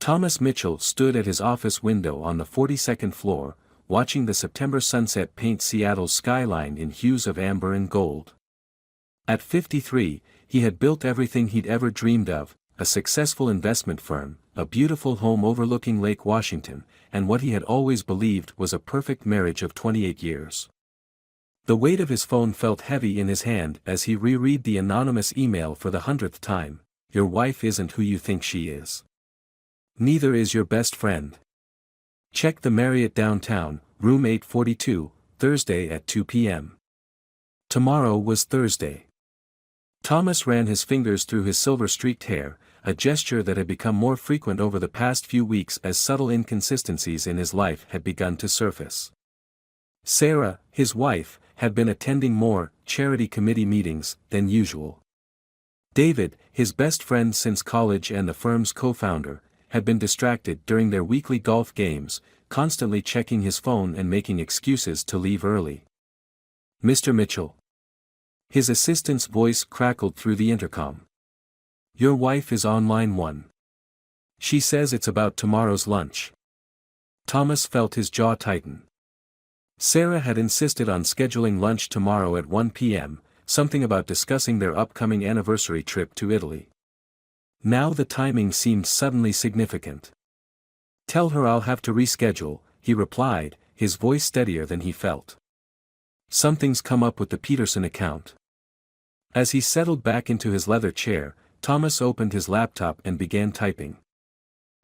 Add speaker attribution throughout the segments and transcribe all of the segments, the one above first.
Speaker 1: Thomas Mitchell stood at his office window on the 42nd floor, watching the September sunset paint Seattle's skyline in hues of amber and gold. At 53, he had built everything he'd ever dreamed of, a successful investment firm, a beautiful home overlooking Lake Washington, and what he had always believed was a perfect marriage of 28 years. The weight of his phone felt heavy in his hand as he reread the anonymous email for the 100th time. Your wife isn't who you think she is. Neither is your best friend. Check the Marriott downtown, room 842, Thursday at 2 p.m. Tomorrow was Thursday. Thomas ran his fingers through his silver-streaked hair, a gesture that had become more frequent over the past few weeks as subtle inconsistencies in his life had begun to surface. Sarah, his wife, had been attending more charity committee meetings than usual. David, his best friend since college and the firm's co-founder, had been distracted during their weekly golf games, constantly checking his phone and making excuses to leave early. Mr. Mitchell. His assistant's voice crackled through the intercom. Your wife is on line 1. She says it's about tomorrow's lunch. Thomas felt his jaw tighten. Sarah had insisted on scheduling lunch tomorrow at 1 p.m., something about discussing their upcoming anniversary trip to Italy. Now the timing seemed suddenly significant. Tell her I'll have to reschedule, he replied, his voice steadier than he felt. Something's come up with the Peterson account. As he settled back into his leather chair, Thomas opened his laptop and began typing.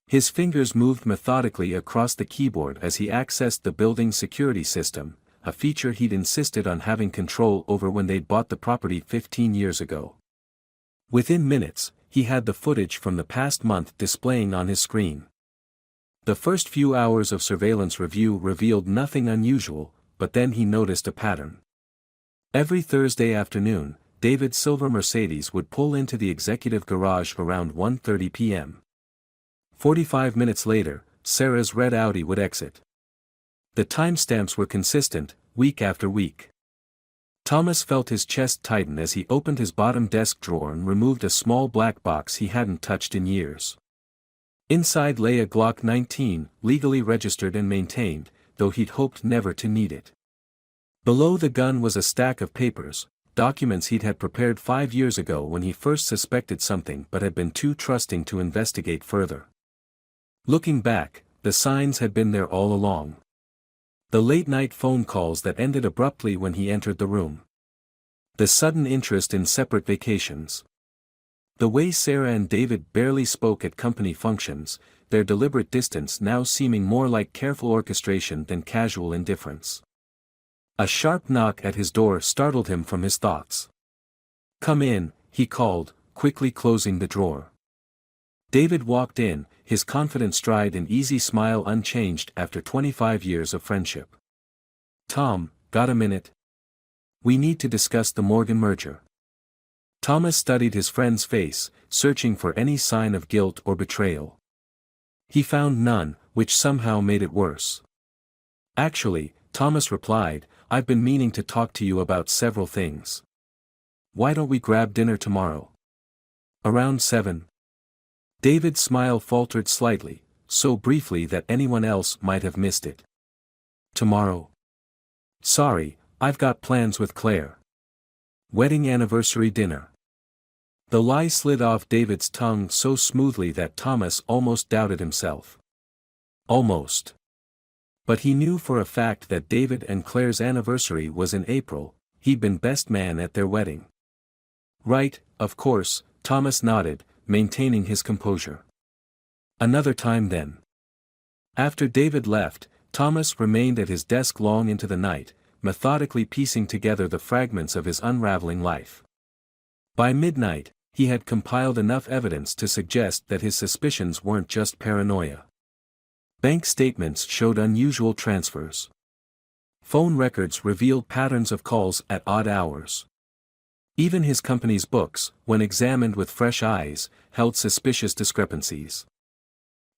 Speaker 1: His fingers moved methodically across the keyboard as he accessed the building's security system, a feature he'd insisted on having control over when they'd bought the property 15 years ago. Within minutes, he had the footage from the past month displaying on his screen. The first few hours of surveillance review revealed nothing unusual, but then he noticed a pattern. Every Thursday afternoon, David's silver Mercedes would pull into the executive garage around 1:30 p.m. 45 minutes later, Sarah's red Audi would exit. The timestamps were consistent, week after week. Thomas felt his chest tighten as he opened his bottom desk drawer and removed a small black box he hadn't touched in years. Inside lay a Glock 19, legally registered and maintained, though he'd hoped never to need it. Below the gun was a stack of papers, documents he'd had prepared 5 years ago when he first suspected something but had been too trusting to investigate further. Looking back, the signs had been there all along. The late-night phone calls that ended abruptly when he entered the room. The sudden interest in separate vacations. The way Sarah and David barely spoke at company functions, their deliberate distance now seeming more like careful orchestration than casual indifference. A sharp knock at his door startled him from his thoughts. Come in, he called, quickly closing the drawer. David walked in, his confident stride and easy smile unchanged after 25 years of friendship. Tom, got a minute? We need to discuss the Morgan merger. Thomas studied his friend's face, searching for any sign of guilt or betrayal. He found none, which somehow made it worse. Actually, Thomas replied, I've been meaning to talk to you about several things. Why don't we grab dinner tomorrow? Around 7. David's smile faltered slightly, so briefly that anyone else might have missed it. Tomorrow? Sorry, I've got plans with Claire. Wedding anniversary dinner. The lie slid off David's tongue so smoothly that Thomas almost doubted himself. Almost. But he knew for a fact that David and Claire's anniversary was in April. He'd been best man at their wedding. Right, of course, Thomas nodded, maintaining his composure. Another time then. After David left, Thomas remained at his desk long into the night, methodically piecing together the fragments of his unraveling life. By midnight, he had compiled enough evidence to suggest that his suspicions weren't just paranoia. Bank statements showed unusual transfers. Phone records revealed patterns of calls at odd hours. Even his company's books, when examined with fresh eyes, held suspicious discrepancies.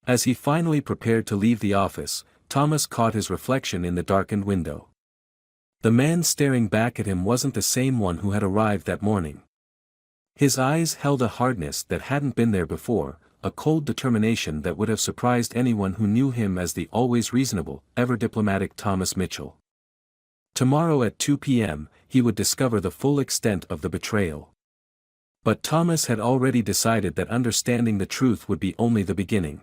Speaker 1: As he finally prepared to leave the office, Thomas caught his reflection in the darkened window. The man staring back at him wasn't the same one who had arrived that morning. His eyes held a hardness that hadn't been there before, a cold determination that would have surprised anyone who knew him as the always reasonable, ever diplomatic Thomas Mitchell. Tomorrow at 2 p.m., he would discover the full extent of the betrayal. But Thomas had already decided that understanding the truth would be only the beginning.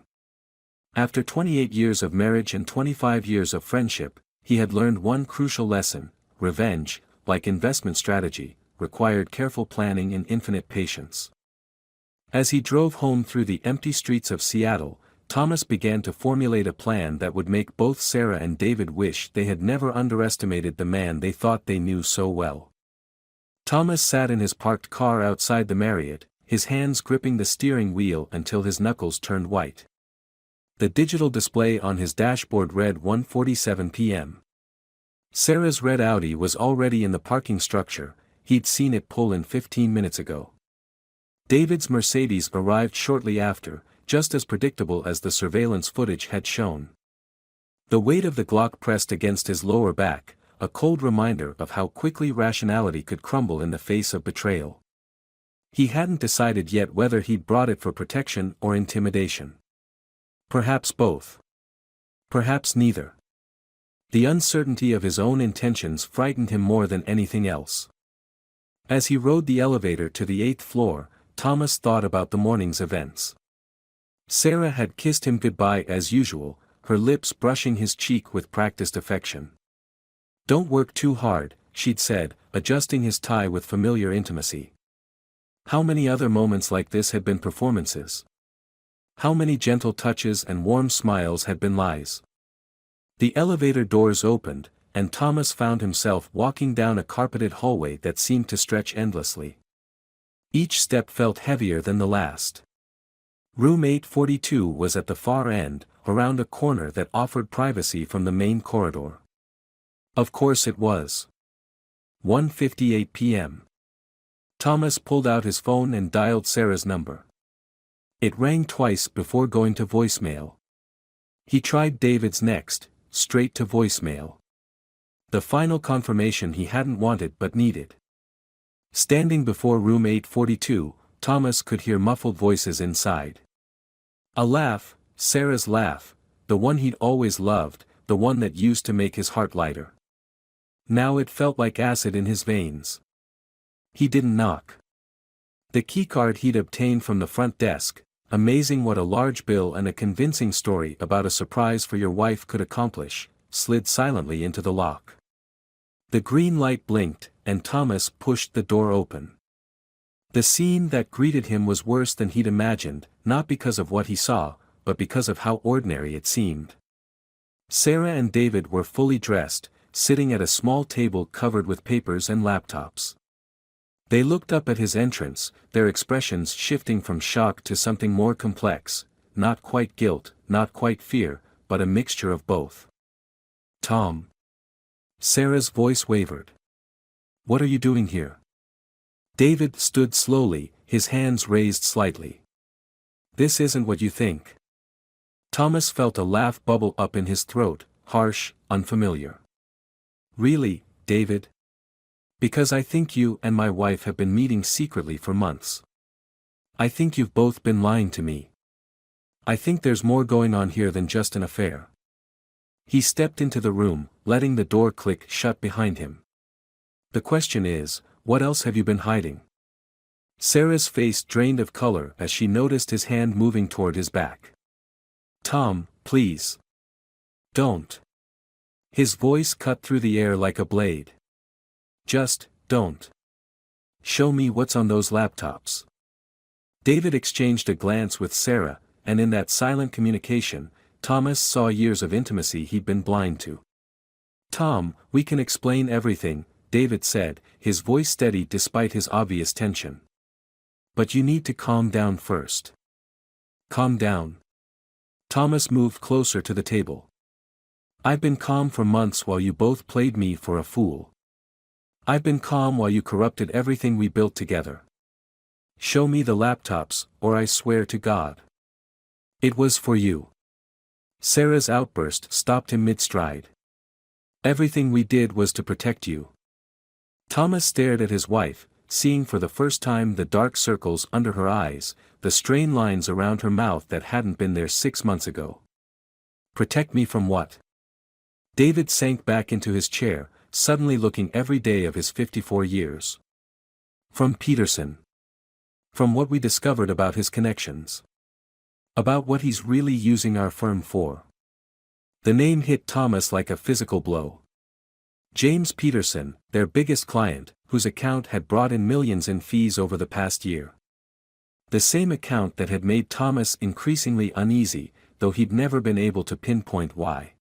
Speaker 1: After 28 years of marriage and 25 years of friendship, he had learned one crucial lesson: revenge, like investment strategy, required careful planning and infinite patience. As he drove home through the empty streets of Seattle, Thomas began to formulate a plan that would make both Sarah and David wish they had never underestimated the man they thought they knew so well. Thomas sat in his parked car outside the Marriott, his hands gripping the steering wheel until his knuckles turned white. The digital display on his dashboard read 1:47 p.m. Sarah's red Audi was already in the parking structure. He'd seen it pull in 15 minutes ago. David's Mercedes arrived shortly after, just as predictable as the surveillance footage had shown. The weight of the Glock pressed against his lower back, a cold reminder of how quickly rationality could crumble in the face of betrayal. He hadn't decided yet whether he'd brought it for protection or intimidation. Perhaps both. Perhaps neither. The uncertainty of his own intentions frightened him more than anything else. As he rode the elevator to the 8th floor, Thomas thought about the morning's events. Sarah had kissed him goodbye as usual, her lips brushing his cheek with practiced affection. "Don't work too hard," she'd said, adjusting his tie with familiar intimacy. How many other moments like this had been performances? How many gentle touches and warm smiles had been lies? The elevator doors opened, and Thomas found himself walking down a carpeted hallway that seemed to stretch endlessly. Each step felt heavier than the last. Room 842 was at the far end, around a corner that offered privacy from the main corridor. Of course it was. 1:58 p.m. Thomas pulled out his phone and dialed Sarah's number. It rang twice before going to voicemail. He tried David's next, straight to voicemail. The final confirmation he hadn't wanted but needed. Standing before room 842, Thomas could hear muffled voices inside. A laugh, Sarah's laugh, the one he'd always loved, the one that used to make his heart lighter. Now it felt like acid in his veins. He didn't knock. The keycard he'd obtained from the front desk, amazing what a large bill and a convincing story about a surprise for your wife could accomplish, slid silently into the lock. The green light blinked, and Thomas pushed the door open. The scene that greeted him was worse than he'd imagined, not because of what he saw, but because of how ordinary it seemed. Sarah and David were fully dressed, sitting at a small table covered with papers and laptops. They looked up at his entrance, their expressions shifting from shock to something more complex, not quite guilt, not quite fear, but a mixture of both. "Tom." Sarah's voice wavered. "What are you doing here?" David stood slowly, his hands raised slightly. "This isn't what you think." Thomas felt a laugh bubble up in his throat, harsh, unfamiliar. "Really, David? Because I think you and my wife have been meeting secretly for months. I think you've both been lying to me. I think there's more going on here than just an affair." He stepped into the room, letting the door click shut behind him. "The question is, what else have you been hiding?" Sarah's face drained of color as she noticed his hand moving toward his back. "Tom, please. Don't." His voice cut through the air like a blade. "Just, don't. Show me what's on those laptops." David exchanged a glance with Sarah, and in that silent communication, Thomas saw years of intimacy he'd been blind to. "Tom, we can explain everything," David said, his voice steady despite his obvious tension. "But you need to calm down first." "Calm down?" Thomas moved closer to the table. "I've been calm for months while you both played me for a fool. I've been calm while you corrupted everything we built together. Show me the laptops, or I swear to God. It was for you." Sarah's outburst stopped him mid-stride. "Everything we did was to protect you." Thomas stared at his wife, seeing for the first time the dark circles under her eyes, the strained lines around her mouth that hadn't been there 6 months ago. Protect me from what? David sank back into his chair, suddenly looking every day of his 54 years. From Peterson. From what we discovered about his connections. About what he's really using our firm for. The name hit Thomas like a physical blow. James Peterson, their biggest client, whose account had brought in millions in fees over the past year. The same account that had made Thomas increasingly uneasy, though he'd never been able to pinpoint why.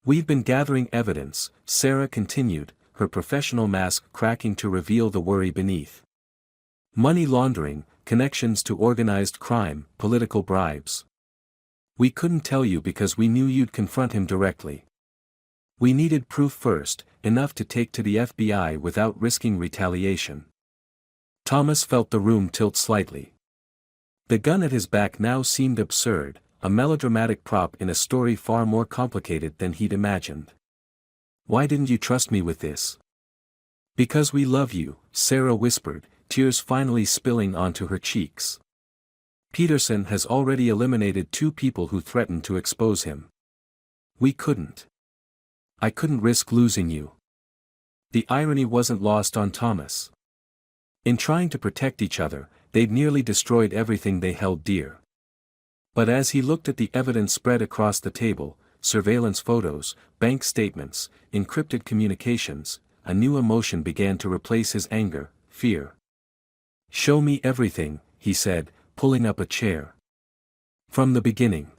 Speaker 1: We've been gathering evidence, Sarah continued, her professional mask cracking to reveal the worry beneath. Money laundering, connections to organized crime, political bribes. We couldn't tell you because we knew you'd confront him directly. We needed proof first, enough to take to the FBI without risking retaliation. Thomas felt the room tilt slightly. The gun at his back now seemed absurd, a melodramatic prop in a story far more complicated than he'd imagined. Why didn't you trust me with this? Because we love you, Sarah whispered, tears finally spilling onto her cheeks. Peterson has already eliminated 2 people who threatened to expose him. We couldn't. I couldn't risk losing you. The irony wasn't lost on Thomas. In trying to protect each other, they'd nearly destroyed everything they held dear. But as he looked at the evidence spread across the table, surveillance photos, bank statements, encrypted communications, a new emotion began to replace his anger, fear. Show me everything, he said, pulling up a chair. From the beginning.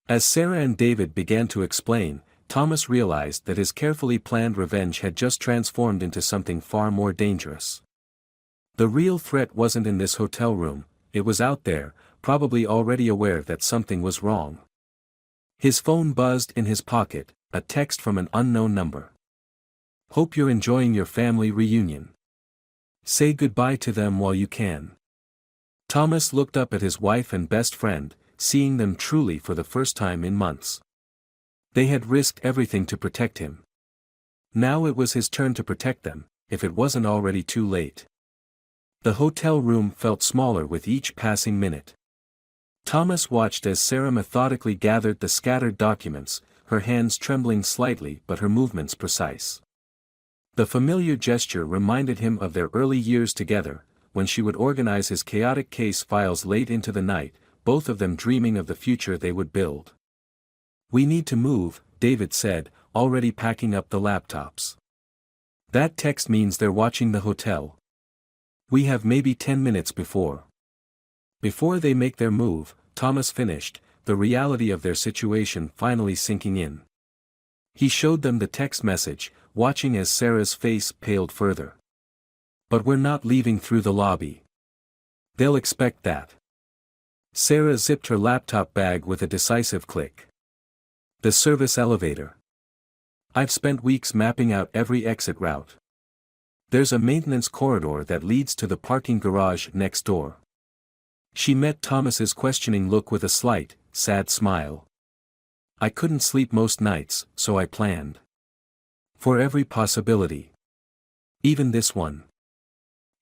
Speaker 1: As Sarah and David began to explain, Thomas realized that his carefully planned revenge had just transformed into something far more dangerous. The real threat wasn't in this hotel room, it was out there, probably already aware that something was wrong. His phone buzzed in his pocket, a text from an unknown number. Hope you're enjoying your family reunion. Say goodbye to them while you can. Thomas looked up at his wife and best friend, seeing them truly for the first time in months. They had risked everything to protect him. Now it was his turn to protect them, if it wasn't already too late. The hotel room felt smaller with each passing minute. Thomas watched as Sarah methodically gathered the scattered documents, her hands trembling slightly but her movements precise. The familiar gesture reminded him of their early years together, when she would organize his chaotic case files late into the night, both of them dreaming of the future they would build. We need to move, David said, already packing up the laptops. That text means they're watching the hotel. We have maybe 10 minutes before. Before they make their move, Thomas finished, the reality of their situation finally sinking in. He showed them the text message, watching as Sarah's face paled further. But we're not leaving through the lobby. They'll expect that. Sarah zipped her laptop bag with a decisive click. The service elevator. I've spent weeks mapping out every exit route. There's a maintenance corridor that leads to the parking garage next door. She met Thomas's questioning look with a slight, sad smile. I couldn't sleep most nights, so I planned. For every possibility. Even this one.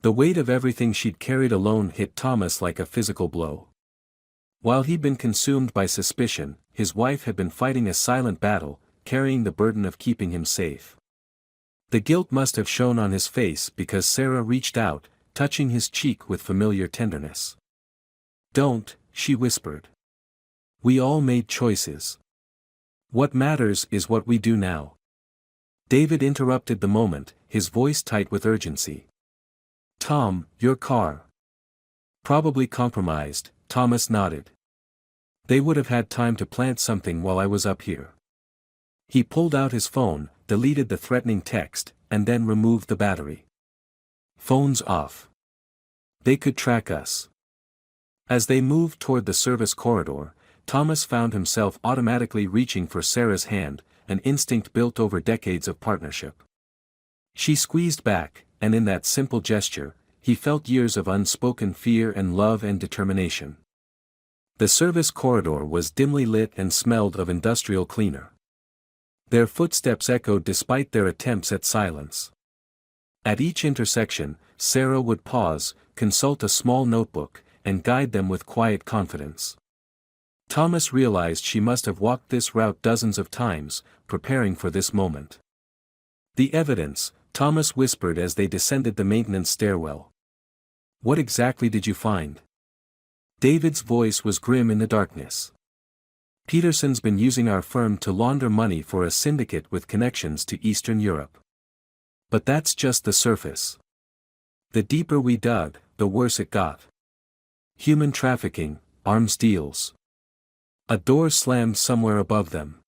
Speaker 1: The weight of everything she'd carried alone hit Thomas like a physical blow. While he'd been consumed by suspicion, his wife had been fighting a silent battle, carrying the burden of keeping him safe. The guilt must have shown on his face because Sarah reached out, touching his cheek with familiar tenderness. Don't, she whispered. We all made choices. What matters is what we do now. David interrupted the moment, his voice tight with urgency. Tom, your car. Probably compromised, Thomas nodded. They would have had time to plant something while I was up here. He pulled out his phone, deleted the threatening text, and then removed the battery. Phones off. They could track us. As they moved toward the service corridor, Thomas found himself automatically reaching for Sarah's hand, an instinct built over decades of partnership. She squeezed back, and in that simple gesture, he felt years of unspoken fear and love and determination. The service corridor was dimly lit and smelled of industrial cleaner. Their footsteps echoed despite their attempts at silence. At each intersection, Sarah would pause, consult a small notebook, and guide them with quiet confidence. Thomas realized she must have walked this route dozens of times, preparing for this moment. "The evidence," Thomas whispered as they descended the maintenance stairwell. "What exactly did you find?" David's voice was grim in the darkness. "Peterson's been using our firm to launder money for a syndicate with connections to Eastern Europe. But that's just the surface. The deeper we dug, the worse it got. Human trafficking, arms deals." A door slammed somewhere above them.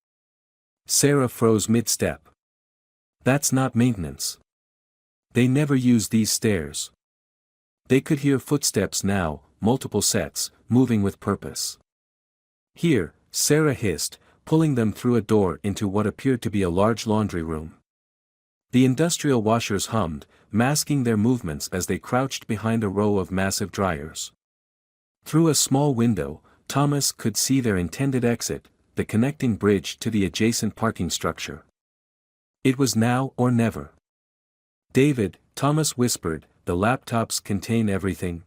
Speaker 1: Sarah froze mid-step. "That's not maintenance. They never use these stairs." They could hear footsteps now, multiple sets, moving with purpose. "Here," Sarah hissed, pulling them through a door into what appeared to be a large laundry room. The industrial washers hummed, masking their movements as they crouched behind a row of massive dryers. Through a small window, Thomas could see their intended exit, the connecting bridge to the adjacent parking structure. It was now or never. "David," Thomas whispered, "the laptops contain everything."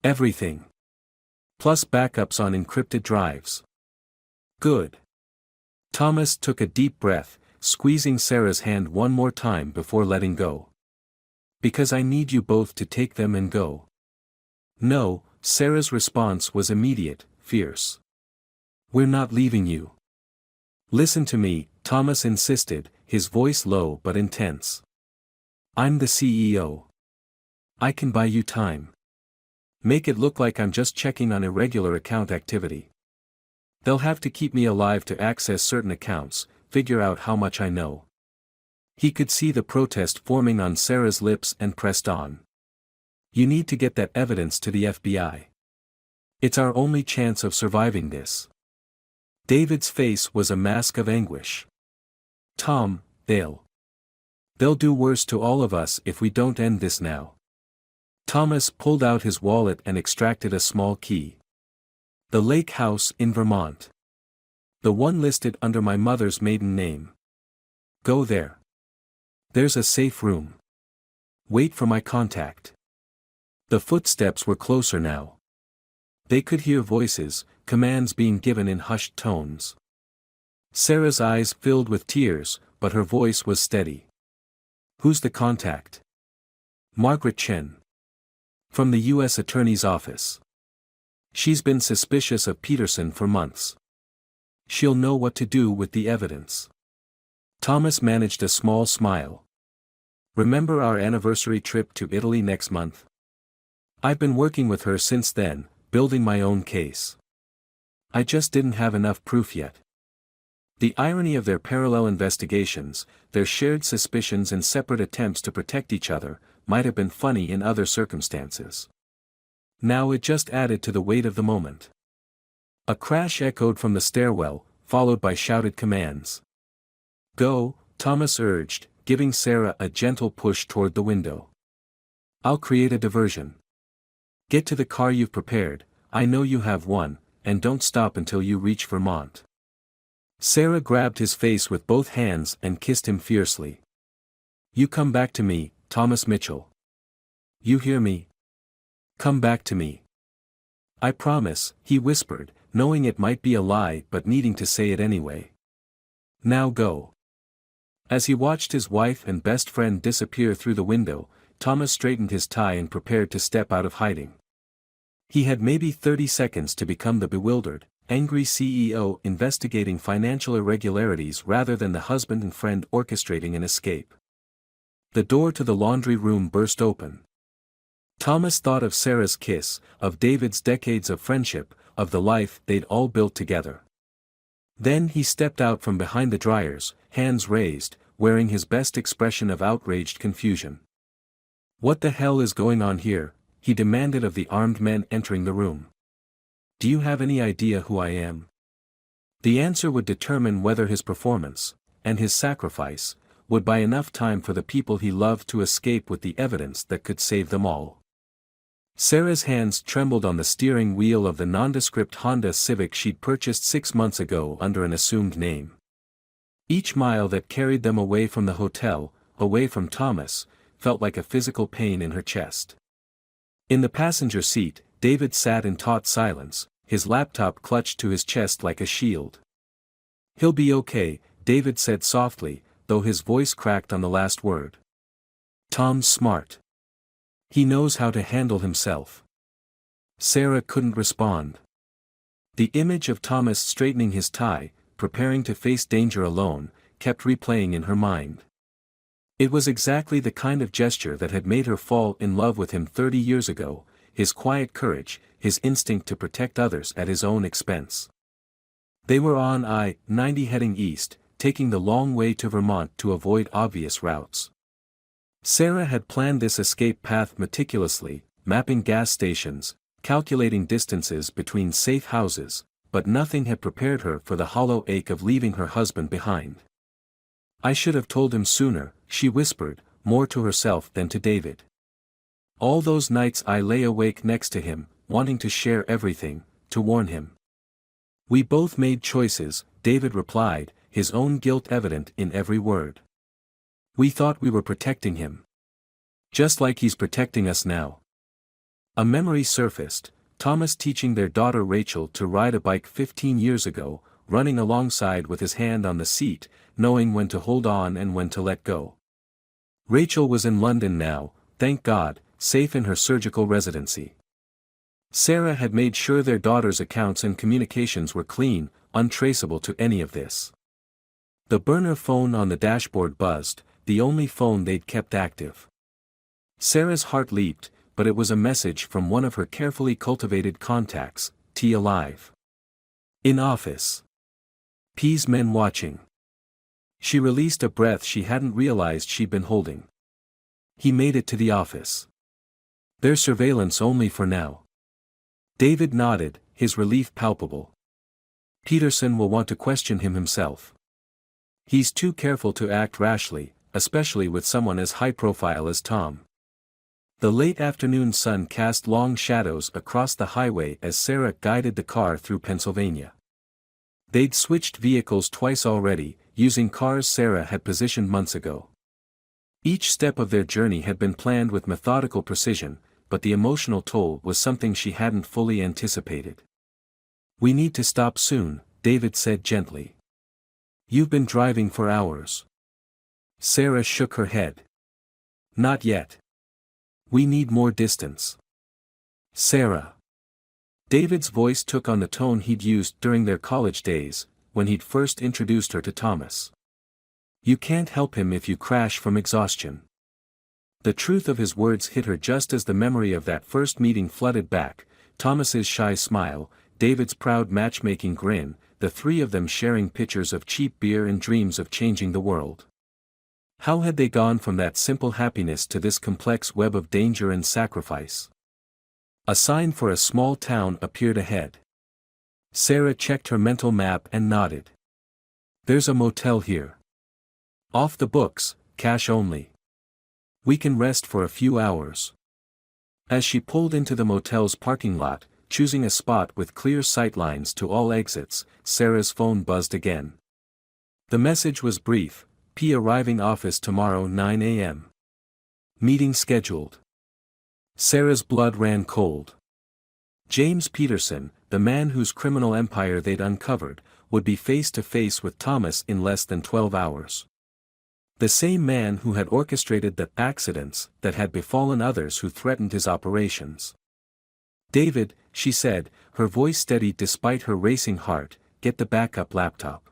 Speaker 1: "Everything. Plus backups on encrypted drives." "Good." Thomas took a deep breath, squeezing Sarah's hand one more time before letting go. "Because I need you both to take them and go." "No," Sarah's response was immediate, fierce. "We're not leaving you." "Listen to me," Thomas insisted, his voice low but intense. "I'm the CEO. I can buy you time. Make it look like I'm just checking on irregular account activity. They'll have to keep me alive to access certain accounts, figure out how much I know." He could see the protest forming on Sarah's lips and pressed on. "You need to get that evidence to the FBI. It's our only chance of surviving this." David's face was a mask of anguish. "Tom, they'll do worse to all of us if we don't end this now." Thomas pulled out his wallet and extracted a small key. "The lake house in Vermont. The one listed under my mother's maiden name. Go there. There's a safe room. Wait for my contact." The footsteps were closer now. They could hear voices, commands being given in hushed tones. Sarah's eyes filled with tears, but her voice was steady. "Who's the contact?" "Margaret Chen. From the U.S. Attorney's Office. She's been suspicious of Peterson for months. She'll know what to do with the evidence." Thomas managed a small smile. "Remember our anniversary trip to Italy next month? I've been working with her since then, building my own case. I just didn't have enough proof yet." The irony of their parallel investigations, their shared suspicions and separate attempts to protect each other, might have been funny in other circumstances. Now it just added to the weight of the moment. A crash echoed from the stairwell, followed by shouted commands. "Go," Thomas urged, giving Sarah a gentle push toward the window. "I'll create a diversion. Get to the car you've prepared, I know you have one, and don't stop until you reach Vermont." Sarah grabbed his face with both hands and kissed him fiercely. "You come back to me, Thomas Mitchell. You hear me? Come back to me." "I promise," he whispered, knowing it might be a lie but needing to say it anyway. "Now go." As he watched his wife and best friend disappear through the window, Thomas straightened his tie and prepared to step out of hiding. He had maybe 30 seconds to become the bewildered, angry CEO investigating financial irregularities rather than the husband and friend orchestrating an escape. The door to the laundry room burst open. Thomas thought of Sarah's kiss, of David's decades of friendship, of the life they'd all built together. Then he stepped out from behind the dryers, hands raised, wearing his best expression of outraged confusion. "What the hell is going on here?" he demanded of the armed men entering the room. "Do you have any idea who I am?" The answer would determine whether his performance, and his sacrifice, would buy enough time for the people he loved to escape with the evidence that could save them all. Sarah's hands trembled on the steering wheel of the nondescript Honda Civic she'd purchased 6 months ago under an assumed name. Each mile that carried them away from the hotel, away from Thomas, felt like a physical pain in her chest. In the passenger seat, David sat in taut silence, his laptop clutched to his chest like a shield. "He'll be okay," David said softly, though his voice cracked on the last word. "Tom's smart. He knows how to handle himself." Sarah couldn't respond. The image of Thomas straightening his tie, preparing to face danger alone, kept replaying in her mind. It was exactly the kind of gesture that had made her fall in love with him 30 years ago, his quiet courage, his instinct to protect others at his own expense. They were on I-90 heading east, taking the long way to Vermont to avoid obvious routes. Sarah had planned this escape path meticulously, mapping gas stations, calculating distances between safe houses, but nothing had prepared her for the hollow ache of leaving her husband behind. "I should have told him sooner," she whispered, more to herself than to David. "All those nights I lay awake next to him, wanting to share everything, to warn him." "We both made choices," David replied, his own guilt evident in every word. "We thought we were protecting him. Just like he's protecting us now." A memory surfaced, Thomas teaching their daughter Rachel to ride a bike 15 years ago, running alongside with his hand on the seat, knowing when to hold on and when to let go. Rachel was in London now, thank God, safe in her surgical residency. Sarah had made sure their daughter's accounts and communications were clean, untraceable to any of this. The burner phone on the dashboard buzzed, the only phone they'd kept active. Sarah's heart leaped, but it was a message from one of her carefully cultivated contacts, T alive. "In office. P's men watching." She released a breath she hadn't realized she'd been holding. "He made it to the office. There's surveillance only for now." David nodded, his relief palpable. "Peterson will want to question him himself. He's too careful to act rashly, especially with someone as high-profile as Tom." The late afternoon sun cast long shadows across the highway as Sarah guided the car through Pennsylvania. They'd switched vehicles twice already, using cars Sarah had positioned months ago. Each step of their journey had been planned with methodical precision, but the emotional toll was something she hadn't fully anticipated. "We need to stop soon," David said gently. "You've been driving for hours." Sarah shook her head. "Not yet. We need more distance." "Sarah." David's voice took on the tone he'd used during their college days, when he'd first introduced her to Thomas. "You can't help him if you crash from exhaustion." The truth of his words hit her just as the memory of that first meeting flooded back, Thomas's shy smile, David's proud matchmaking grin, the three of them sharing pitchers of cheap beer and dreams of changing the world. How had they gone from that simple happiness to this complex web of danger and sacrifice? A sign for a small town appeared ahead. Sarah checked her mental map and nodded. "There's a motel here. Off the books, cash only. We can rest for a few hours." As she pulled into the motel's parking lot, choosing a spot with clear sightlines to all exits, Sarah's phone buzzed again. The message was brief: "P arriving office tomorrow 9 a.m. Meeting scheduled." Sarah's blood ran cold. James Peterson, the man whose criminal empire they'd uncovered, would be face to face with Thomas in less than 12 hours. The same man who had orchestrated the accidents that had befallen others who threatened his operations. "David," she said, her voice steady despite her racing heart, "get the backup laptop.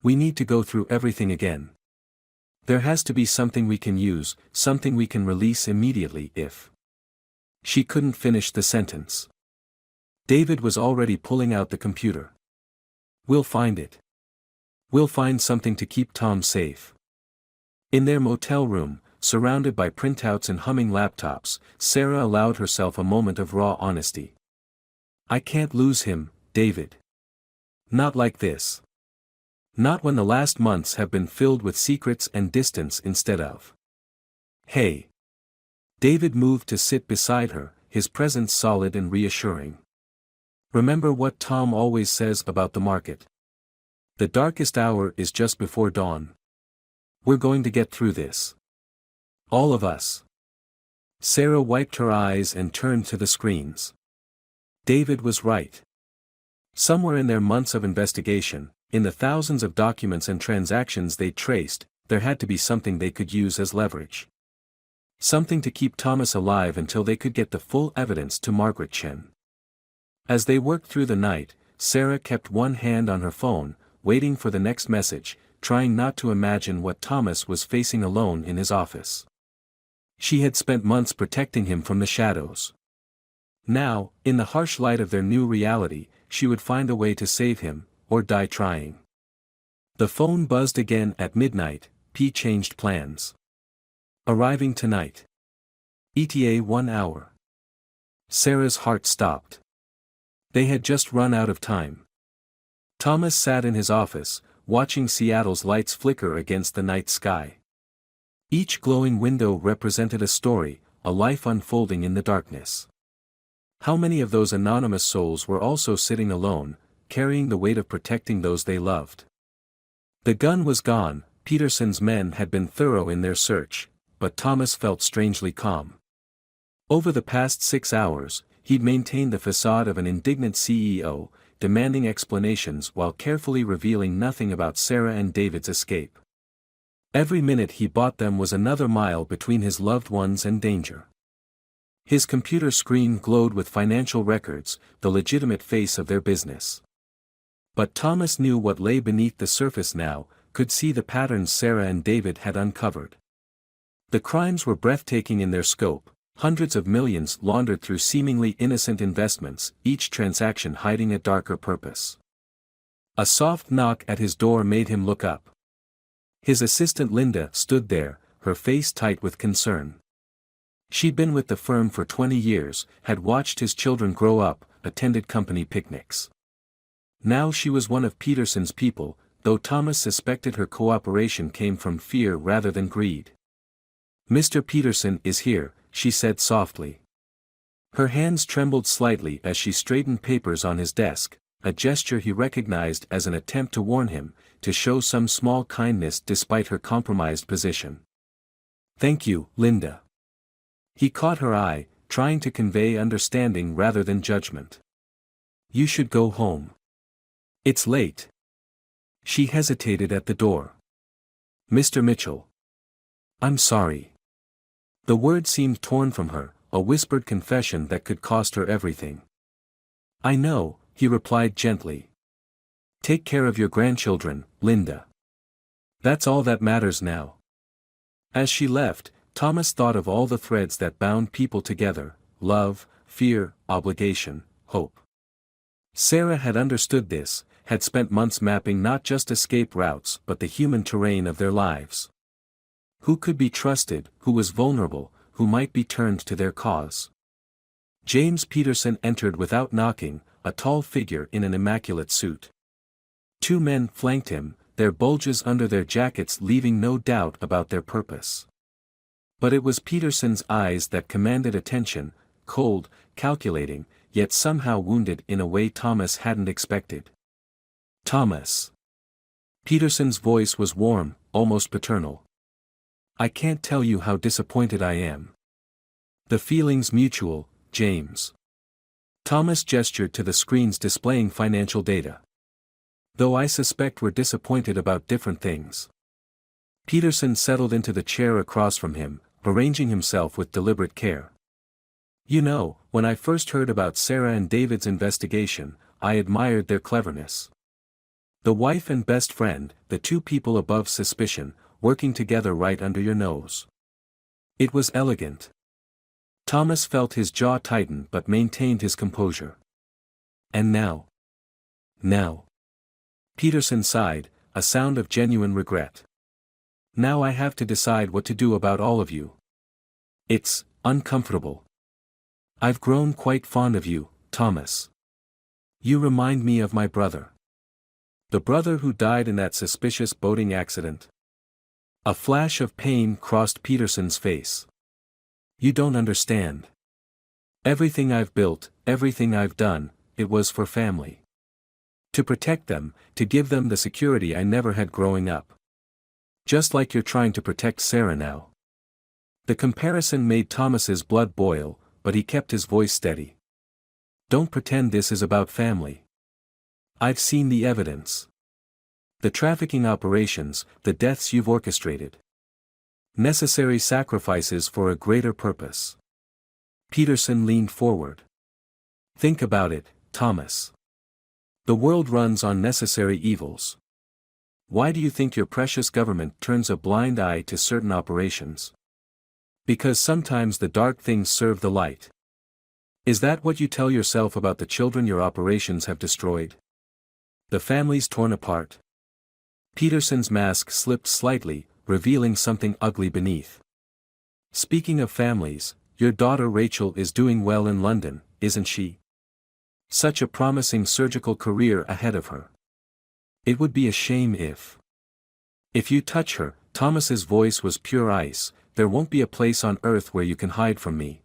Speaker 1: We need to go through everything again. There has to be something we can use, something we can release immediately if..." She couldn't finish the sentence. David was already pulling out the computer. "We'll find it. We'll find something to keep Tom safe." In their motel room, surrounded by printouts and humming laptops, Sarah allowed herself a moment of raw honesty. "I can't lose him, David. Not like this. Not when the last months have been filled with secrets and distance instead of..." "Hey." David moved to sit beside her, his presence solid and reassuring. "Remember what Tom always says about the market? The darkest hour is just before dawn. We're going to get through this. All of us." Sarah wiped her eyes and turned to the screens. David was right. Somewhere in their months of investigation, in the thousands of documents and transactions they traced, there had to be something they could use as leverage. Something to keep Thomas alive until they could get the full evidence to Margaret Chen. As they worked through the night, Sarah kept one hand on her phone, waiting for the next message, trying not to imagine what Thomas was facing alone in his office. She had spent months protecting him from the shadows. Now, in the harsh light of their new reality, she would find a way to save him, or die trying. The phone buzzed again at midnight. P changed plans. Arriving tonight. ETA 1 hour. Sarah's heart stopped. They had just run out of time. Thomas sat in his office, watching Seattle's lights flicker against the night sky. Each glowing window represented a story, a life unfolding in the darkness. How many of those anonymous souls were also sitting alone, carrying the weight of protecting those they loved? The gun was gone. Peterson's men had been thorough in their search, but Thomas felt strangely calm. Over the past 6 hours, he'd maintained the facade of an indignant CEO, demanding explanations while carefully revealing nothing about Sarah and David's escape. Every minute he bought them was another mile between his loved ones and danger. His computer screen glowed with financial records, the legitimate face of their business. But Thomas knew what lay beneath the surface now, could see the patterns Sarah and David had uncovered. The crimes were breathtaking in their scope, hundreds of millions laundered through seemingly innocent investments, each transaction hiding a darker purpose. A soft knock at his door made him look up. His assistant Linda stood there, her face tight with concern. She'd been with the firm for 20 years, had watched his children grow up, attended company picnics. Now she was one of Peterson's people, though Thomas suspected her cooperation came from fear rather than greed. "Mr. Peterson is here," she said softly. Her hands trembled slightly as she straightened papers on his desk, a gesture he recognized as an attempt to warn him, to show some small kindness despite her compromised position. "Thank you, Linda." He caught her eye, trying to convey understanding rather than judgment. "You should go home. It's late." She hesitated at the door. "Mr. Mitchell. I'm sorry." The word seemed torn from her, a whispered confession that could cost her everything. "I know," he replied gently. "Take care of your grandchildren, Linda. That's all that matters now." As she left, Thomas thought of all the threads that bound people together: love, fear, obligation, hope. Sarah had understood this, had spent months mapping not just escape routes but the human terrain of their lives. Who could be trusted, who was vulnerable, who might be turned to their cause? James Peterson entered without knocking, a tall figure in an immaculate suit. 2 men flanked him, their bulges under their jackets leaving no doubt about their purpose. But it was Peterson's eyes that commanded attention, cold, calculating, yet somehow wounded in a way Thomas hadn't expected. "Thomas." Peterson's voice was warm, almost paternal. "I can't tell you how disappointed I am." "The feeling's mutual, James." Thomas gestured to the screens displaying financial data. "Though I suspect we're disappointed about different things." Peterson settled into the chair across from him, arranging himself with deliberate care. "You know, when I first heard about Sarah and David's investigation, I admired their cleverness. The wife and best friend, the 2 people above suspicion, working together right under your nose. It was elegant." Thomas felt his jaw tighten but maintained his composure. "And now?" "Now?" Peterson sighed, a sound of genuine regret. "Now I have to decide what to do about all of you. It's uncomfortable. I've grown quite fond of you, Thomas. You remind me of my brother. The brother who died in that suspicious boating accident." A flash of pain crossed Peterson's face. "You don't understand. Everything I've built, everything I've done, it was for family. To protect them, to give them the security I never had growing up. Just like you're trying to protect Sarah now." The comparison made Thomas's blood boil, but he kept his voice steady. Don't pretend this is about family. I've seen the evidence. The trafficking operations, the deaths you've orchestrated. Necessary sacrifices for a greater purpose. Peterson leaned forward. Think about it, Thomas. The world runs on necessary evils. Why do you think your precious government turns a blind eye to certain operations? Because sometimes the dark things serve the light. Is that what you tell yourself about the children your operations have destroyed? The families torn apart? Peterson's mask slipped slightly, revealing something ugly beneath. Speaking of families, your daughter Rachel is doing well in London, isn't she? Such a promising surgical career ahead of her. It would be a shame if you touch her. Thomas's voice was pure ice. There won't be a place on earth where you can hide from me.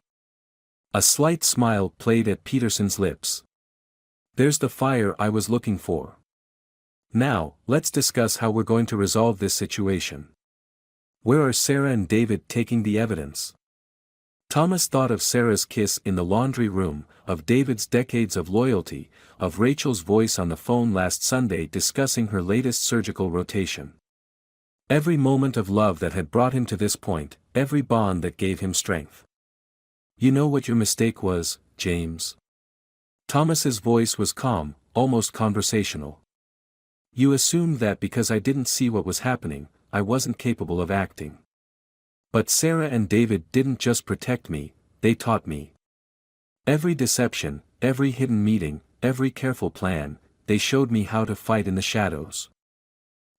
Speaker 1: A slight smile played at Peterson's lips. There's the fire I was looking for. Now, let's discuss how we're going to resolve this situation. Where are Sarah and David taking the evidence? Thomas thought of Sarah's kiss in the laundry room, of David's decades of loyalty, of Rachel's voice on the phone last Sunday discussing her latest surgical rotation. Every moment of love that had brought him to this point, every bond that gave him strength. You know what your mistake was, James? Thomas's voice was calm, almost conversational. You assumed that because I didn't see what was happening, I wasn't capable of acting. But Sarah and David didn't just protect me, they taught me. Every deception, every hidden meeting, every careful plan, they showed me how to fight in the shadows.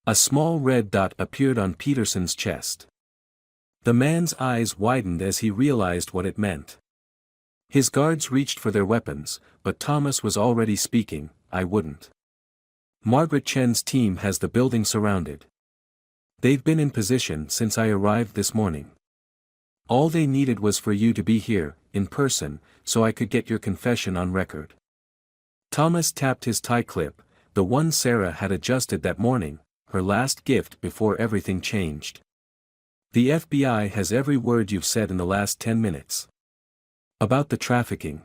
Speaker 1: A small red dot appeared on Peterson's chest. The man's eyes widened as he realized what it meant. His guards reached for their weapons, but Thomas was already speaking. I wouldn't. Margaret Chen's team has the building surrounded. They've been in position since I arrived this morning. All they needed was for you to be here, in person, so I could get your confession on record. Thomas tapped his tie clip, the one Sarah had adjusted that morning, her last gift before everything changed. The FBI has every word you've said in the last 10 minutes. About the trafficking.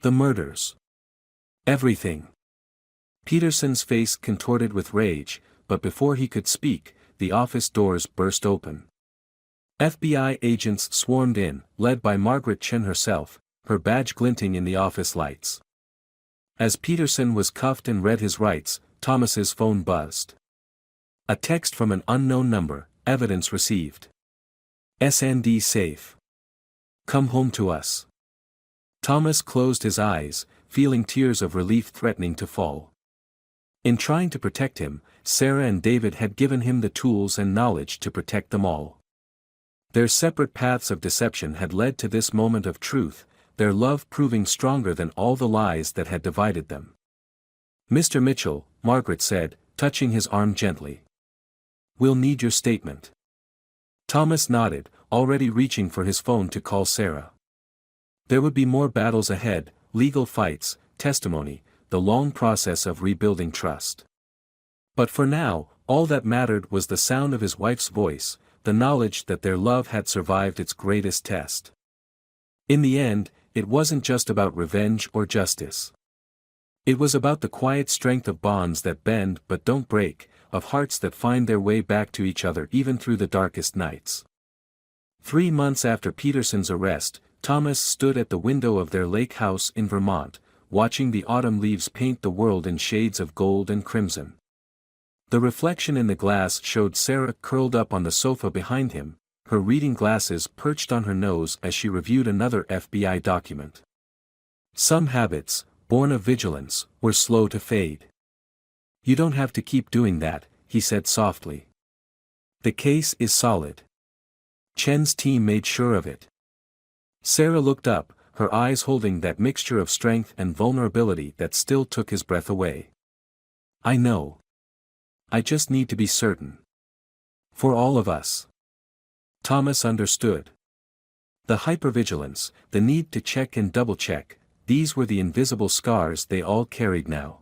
Speaker 1: The murders. Everything. Peterson's face contorted with rage, but before he could speak, the office doors burst open. FBI agents swarmed in, led by Margaret Chen herself, her badge glinting in the office lights. As Peterson was cuffed and read his rights, Thomas's phone buzzed. A text from an unknown number, evidence received. SND safe. Come home to us. Thomas closed his eyes, feeling tears of relief threatening to fall. In trying to protect him, Sarah and David had given him the tools and knowledge to protect them all. Their separate paths of deception had led to this moment of truth, their love proving stronger than all the lies that had divided them. Mr. Mitchell, Margaret said, touching his arm gently. We'll need your statement. Thomas nodded, already reaching for his phone to call Sarah. There would be more battles ahead, legal fights, testimony, the long process of rebuilding trust. But for now, all that mattered was the sound of his wife's voice, the knowledge that their love had survived its greatest test. In the end, it wasn't just about revenge or justice. It was about the quiet strength of bonds that bend but don't break, of hearts that find their way back to each other even through the darkest nights. 3 months after Peterson's arrest, Thomas stood at the window of their lake house in Vermont, watching the autumn leaves paint the world in shades of gold and crimson. The reflection in the glass showed Sarah curled up on the sofa behind him, her reading glasses perched on her nose as she reviewed another FBI document. Some habits, born of vigilance, were slow to fade. You don't have to keep doing that, he said softly. The case is solid. Chen's team made sure of it. Sarah looked up, her eyes holding that mixture of strength and vulnerability that still took his breath away. I know. I just need to be certain. For all of us. Thomas understood. The hypervigilance, the need to check and double-check, these were the invisible scars they all carried now.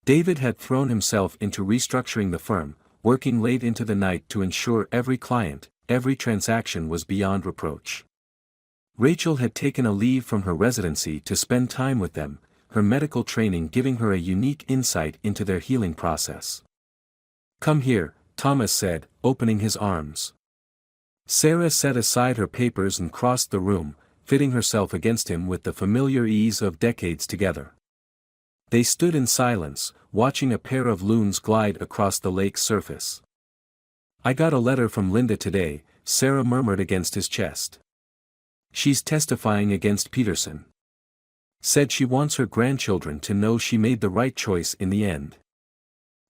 Speaker 1: David had thrown himself into restructuring the firm, working late into the night to ensure every client, every transaction was beyond reproach. Rachel had taken a leave from her residency to spend time with them, her medical training giving her a unique insight into their healing process. "Come here," Thomas said, opening his arms. Sarah set aside her papers and crossed the room, fitting herself against him with the familiar ease of decades together. They stood in silence, watching a pair of loons glide across the lake's surface. "I got a letter from Linda today," Sarah murmured against his chest. "She's testifying against Peterson. Said she wants her grandchildren to know she made the right choice in the end."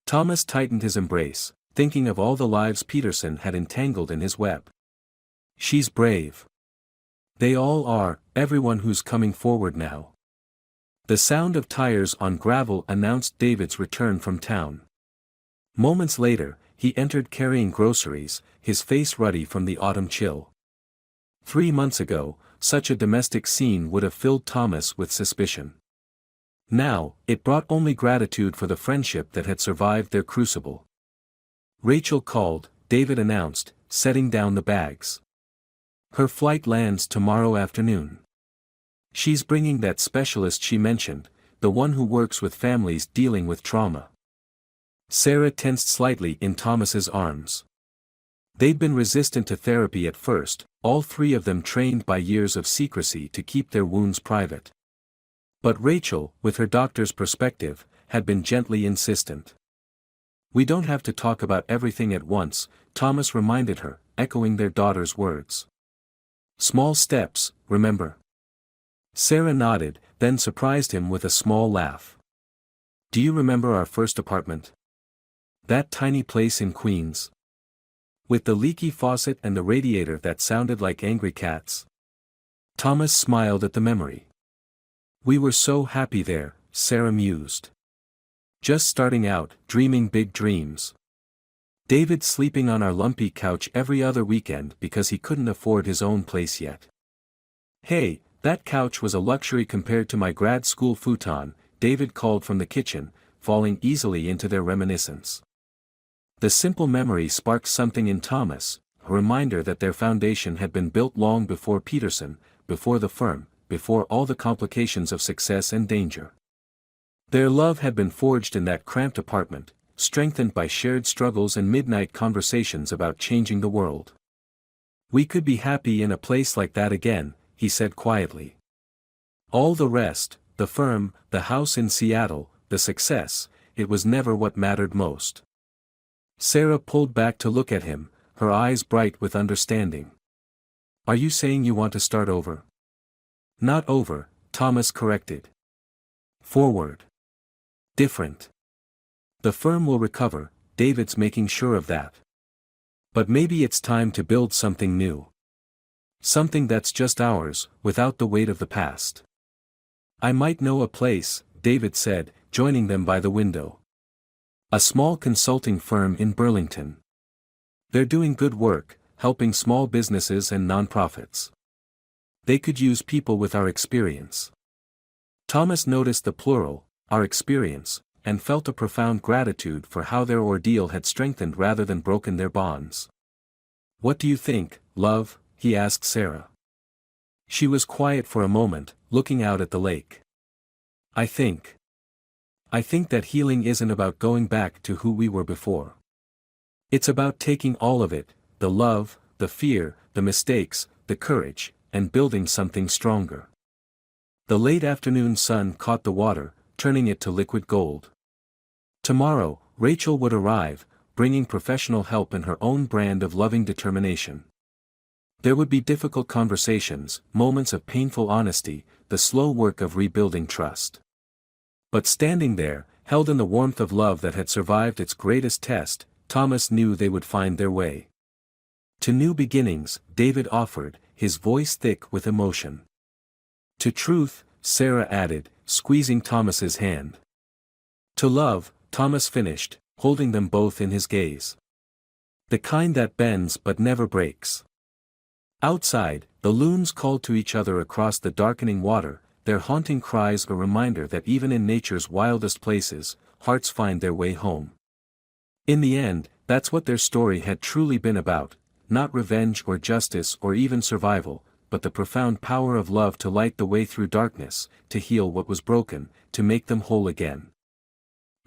Speaker 1: Thomas tightened his embrace, thinking of all the lives Peterson had entangled in his web. "She's brave. They all are, everyone who's coming forward now." The sound of tires on gravel announced David's return from town. Moments later, he entered carrying groceries, his face ruddy from the autumn chill. 3 months ago, such a domestic scene would have filled Thomas with suspicion. Now, it brought only gratitude for the friendship that had survived their crucible. "Rachel called," David announced, setting down the bags. "Her flight lands tomorrow afternoon. She's bringing that specialist she mentioned, the one who works with families dealing with trauma." Sarah tensed slightly in Thomas's arms. They'd been resistant to therapy at first, all three of them trained by years of secrecy to keep their wounds private. But Rachel, with her doctor's perspective, had been gently insistent. "We don't have to talk about everything at once," Thomas reminded her, echoing their daughter's words. "Small steps, remember?" Sarah nodded, then surprised him with a small laugh. "Do you remember our first apartment? That tiny place in Queens? With the leaky faucet and the radiator that sounded like angry cats?" Thomas smiled at the memory. "We were so happy there," Sarah mused. "Just starting out, dreaming big dreams. David sleeping on our lumpy couch every other weekend because he couldn't afford his own place yet. Hey, that couch was a luxury compared to my grad school futon," David called from the kitchen, falling easily into their reminiscence. The simple memory sparked something in Thomas, a reminder that their foundation had been built long before Peterson, before the firm, before all the complications of success and danger. Their love had been forged in that cramped apartment, strengthened by shared struggles and midnight conversations about changing the world. "We could be happy in a place like that again," he said quietly. "All the rest, the firm, the house in Seattle, the success, it was never what mattered most." Sarah pulled back to look at him, her eyes bright with understanding. "Are you saying you want to start over?" "Not over," Thomas corrected. "Forward. Different. The firm will recover, David's making sure of that. But maybe it's time to build something new. Something that's just ours, without the weight of the past." "I might know a place," David said, joining them by the window. "A small consulting firm in Burlington. They're doing good work, helping small businesses and nonprofits. They could use people with our experience." Thomas noticed the plural, our experience, and felt a profound gratitude for how their ordeal had strengthened rather than broken their bonds. "What do you think, love?" he asked Sarah. She was quiet for a moment, looking out at the lake. I think that healing isn't about going back to who we were before. It's about taking all of it, the love, the fear, the mistakes, the courage, and building something stronger." The late afternoon sun caught the water, turning it to liquid gold. Tomorrow, Rachel would arrive, bringing professional help and her own brand of loving determination. There would be difficult conversations, moments of painful honesty, the slow work of rebuilding trust. But standing there, held in the warmth of love that had survived its greatest test, Thomas knew they would find their way. "To new beginnings," David offered, his voice thick with emotion. "To truth," Sarah added, squeezing Thomas's hand. "To love," Thomas finished, holding them both in his gaze. "The kind that bends but never breaks." Outside, the loons called to each other across the darkening water, their haunting cries a reminder that even in nature's wildest places, hearts find their way home. In the end, that's what their story had truly been about, not revenge or justice or even survival, but the profound power of love to light the way through darkness, to heal what was broken, to make them whole again.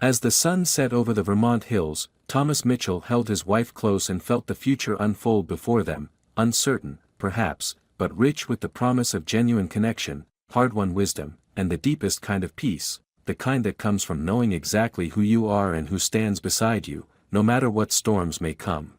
Speaker 1: As the sun set over the Vermont hills, Thomas Mitchell held his wife close and felt the future unfold before them, uncertain, perhaps, but rich with the promise of genuine connection, hard-won wisdom, and the deepest kind of peace, the kind that comes from knowing exactly who you are and who stands beside you, no matter what storms may come.